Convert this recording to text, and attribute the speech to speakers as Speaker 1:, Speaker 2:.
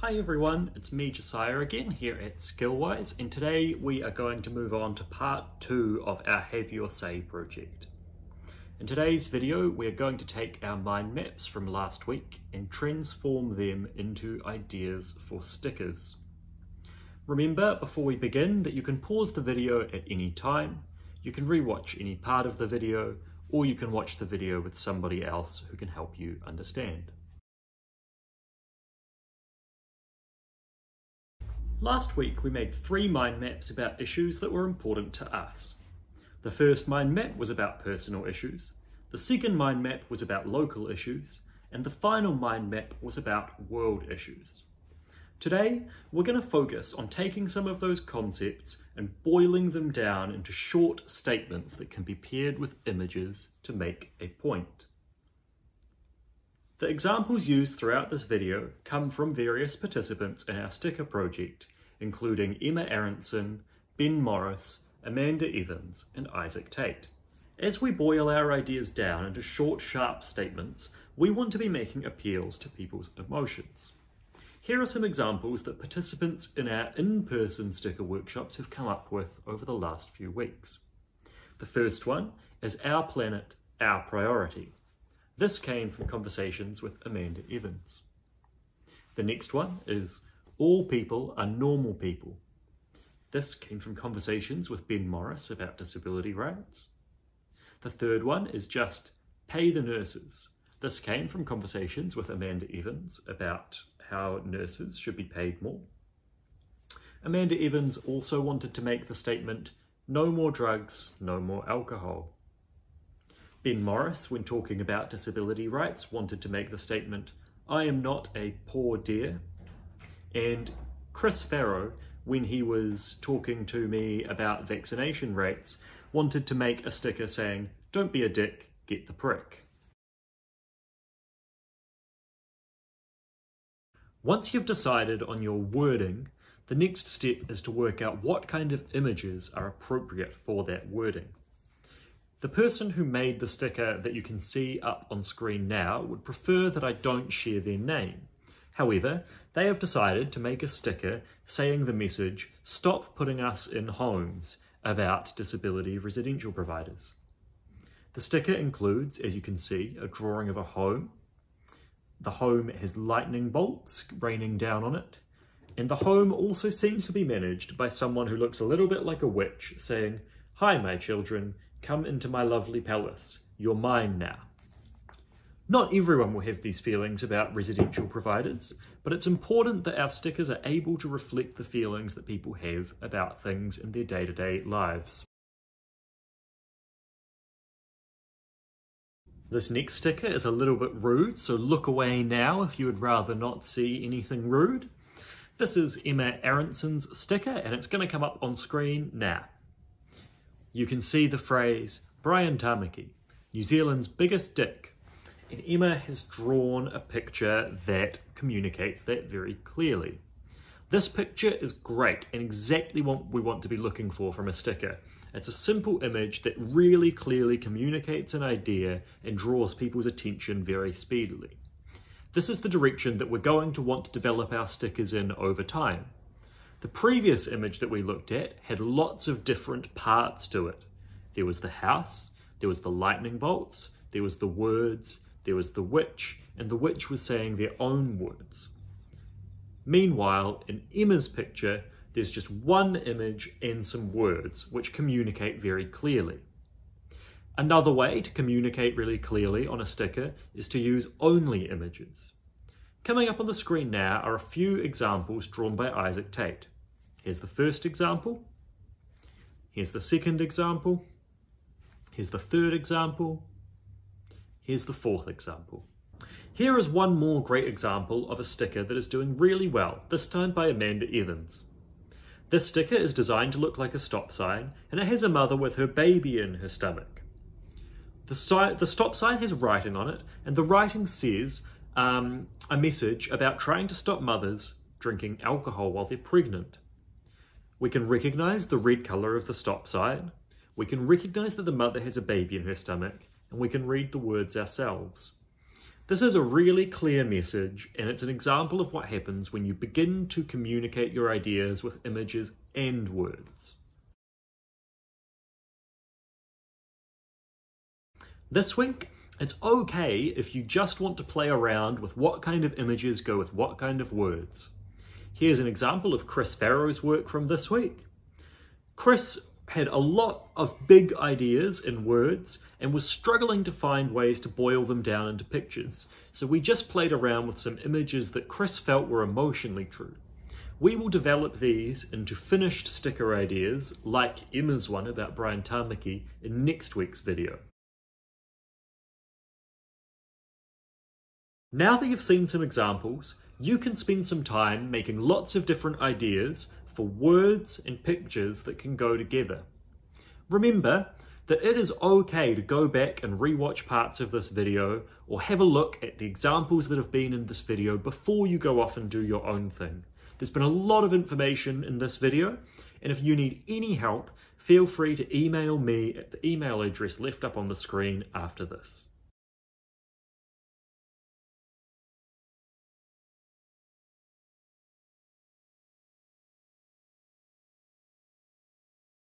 Speaker 1: Hi everyone, it's me Josiah again here at Skillwise, and today we are going to move on to part 2 of our Have Your Say project. In today's video we're going to take our mind maps from last week and transform them into ideas for stickers. Remember before we begin that you can pause the video at any time, you can rewatch any part of the video, or you can watch the video with somebody else who can help you understand. Last week we made 3 mind maps about issues that were important to us. The first mind map was about personal issues, the second mind map was about local issues, and the final mind map was about world issues. Today we're going to focus on taking some of those concepts and boiling them down into short statements that can be paired with images to make a point. The examples used throughout this video come from various participants in our sticker project, including Emma Aronson, Ben Morris, Amanda Evans, and Isaac Tate. As we boil our ideas down into short, sharp statements, we want to be making appeals to people's emotions. Here are some examples that participants in our in-person sticker workshops have come up with over the last few weeks. The first one is Our Planet, Our Priority. This came from conversations with Amanda Evans. The next one is All People Are Normal People. This came from conversations with Ben Morris about disability rights. The third one is just Pay the Nurses. This came from conversations with Amanda Evans about how nurses should be paid more. Amanda Evans also wanted to make the statement, No more drugs, no more alcohol. Ben Morris, when talking about disability rights, wanted to make the statement, I am not a poor dear. And Chris Farrow, when he was talking to me about vaccination rates, wanted to make a sticker saying, Don't be a dick, get the prick. Once you've decided on your wording, the next step is to work out what kind of images are appropriate for that wording. The person who made the sticker that you can see up on screen now would prefer that I don't share their name. However, they have decided to make a sticker saying the message, Stop putting us in homes, about disability residential providers. The sticker includes, as you can see, a drawing of a home. The home has lightning bolts raining down on it, and the home also seems to be managed by someone who looks a little bit like a witch saying, Hi my children, come into my lovely palace, you're mine now. Not everyone will have these feelings about residential providers, but it's important that our stickers are able to reflect the feelings that people have about things in their day-to-day lives. This next sticker is a little bit rude, so look away now if you would rather not see anything rude. This is Emma Aronson's sticker, and it's going to come up on screen now. You can see the phrase, Brian Tamaki, New Zealand's biggest dick, and Emma has drawn a picture that communicates that very clearly. This picture is great and exactly what we want to be looking for from a sticker. It's a simple image that really clearly communicates an idea and draws people's attention very speedily. This is the direction that we're going to want to develop our stickers in over time. The previous image that we looked at had lots of different parts to it. There was the house, there was the lightning bolts, there was the words, there was the witch, and the witch was saying their own words. Meanwhile, in Emma's picture, there's just one image and some words which communicate very clearly. Another way to communicate really clearly on a sticker is to use only images. Coming up on the screen now are a few examples drawn by Isaac Tate. Here's the first example, here's the second example, here's the third example, here's the fourth example. Here is one more great example of a sticker that is doing really well, this time by Amanda Evans. This sticker is designed to look like a stop sign, and it has a mother with her baby in her stomach. The stop sign has writing on it, and the writing says a message about trying to stop mothers drinking alcohol while they're pregnant. We can recognise the red colour of the stop sign, we can recognise that the mother has a baby in her stomach, and we can read the words ourselves. This is a really clear message, and it's an example of what happens when you begin to communicate your ideas with images and words. This week, it's okay if you just want to play around with what kind of images go with what kind of words. Here's an example of Chris Farrow's work from this week. Chris had a lot of big ideas in words and was struggling to find ways to boil them down into pictures. So we just played around with some images that Chris felt were emotionally true. We will develop these into finished sticker ideas, like Emma's one about Brian Tamaki, in next week's video. Now that you've seen some examples, you can spend some time making lots of different ideas for words and pictures that can go together. Remember that it is okay to go back and rewatch parts of this video or have a look at the examples that have been in this video before you go off and do your own thing. There's been a lot of information in this video, and if you need any help, feel free to email me at the email address left up on the screen after this.